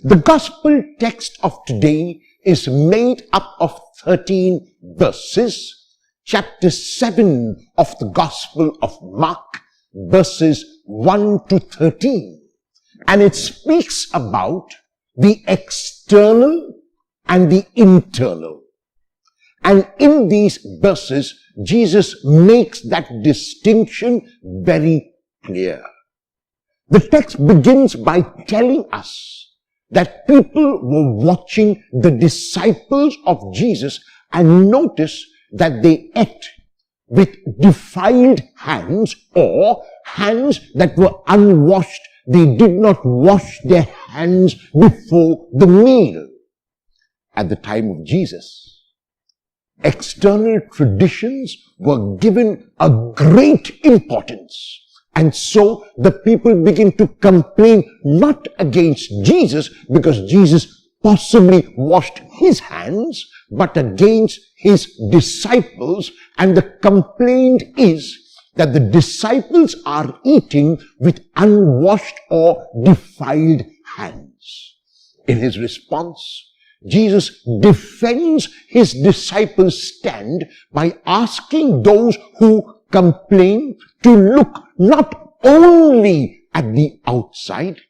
The gospel text of today is made up of 13 verses. Chapter 7 of the Gospel of Mark, verses 1 to 13. And it speaks about the external and the internal. And in these verses, Jesus makes that distinction very clear. The text begins by telling us that people were watching the disciples of Jesus and notice that they ate with defiled hands, or hands that were unwashed. They did not wash their hands before the meal. At the time of Jesus, external traditions were given a great importance. And so the people begin to complain not against Jesus because Jesus possibly washed his hands, but against his disciples. And the complaint is that the disciples are eating with unwashed or defiled hands. In his response, Jesus defends his disciples' stand by asking those who complain to look not only at the outside,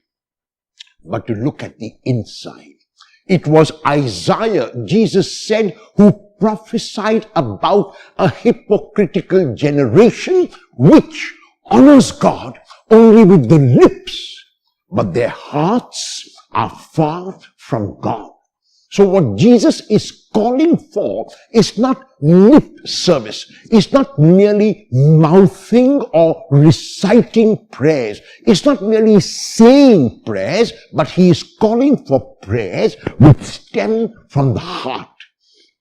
but to look at the inside. It was Isaiah, Jesus said, who prophesied about a hypocritical generation which honors God only with the lips, but their hearts are far from God. So what Jesus is calling for is not lip service. It's not merely mouthing or reciting prayers. It's not merely saying prayers, but he is calling for prayers which stem from the heart.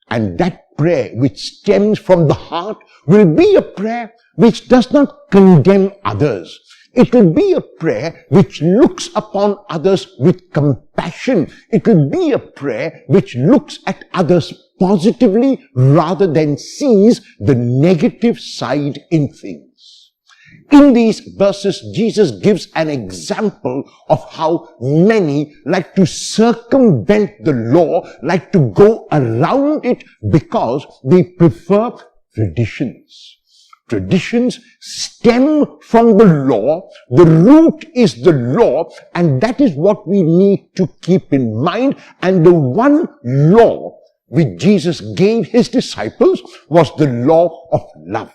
And that prayer which stems from the heart will be a prayer which does not condemn others. It will be a prayer which looks upon others with compassion. It will be a prayer which looks at others positively rather than sees the negative side in things. In these verses, Jesus gives an example of how many like to circumvent the law, like to go around it because they prefer traditions. Traditions stem from the law. The root is the law, and that is what we need to keep in mind. And the one law which Jesus gave his disciples was the law of love.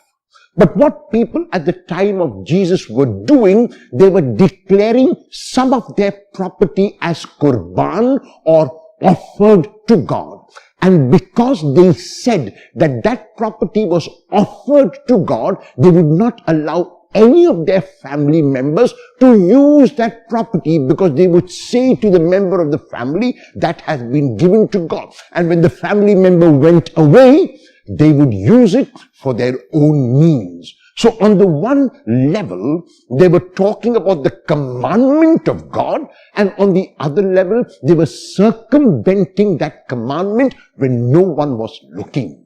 But what people at the time of Jesus were doing, they were declaring some of their property as qurban or offered to God. And because they said that that property was offered to God, they would not allow any of their family members to use that property, because they would say to the member of the family that has been given to God. And when the family member went away, they would use it for their own means. So on the one level, they were talking about the commandment of God, and on the other level, they were circumventing that commandment when no one was looking.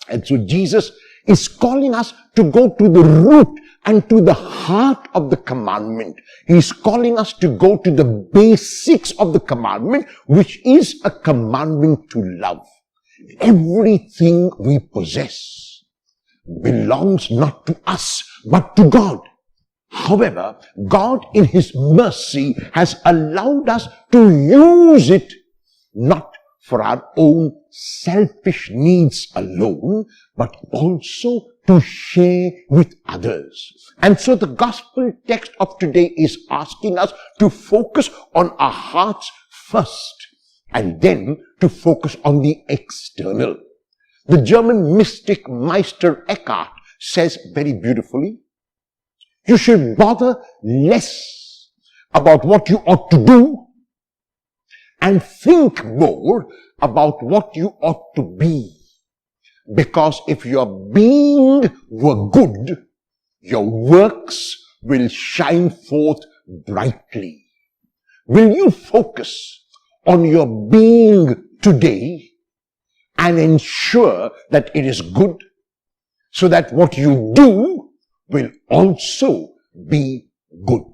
And so Jesus is calling us to go to the root and to the heart of the commandment. He's calling us to go to the basics of the commandment, which is a commandment to love. Everything we possess belongs not to us, but to God. However, God in his mercy has allowed us to use it not for our own selfish needs alone, but also to share with others. And so the gospel text of today is asking us to focus on our hearts first, and then to focus on the external. The German mystic Meister Eckhart says very beautifully, you should bother less about what you ought to do and think more about what you ought to be. Because if your being were good, your works will shine forth brightly. Will you focus on your being today and ensure that it is good, so that what you do will also be good?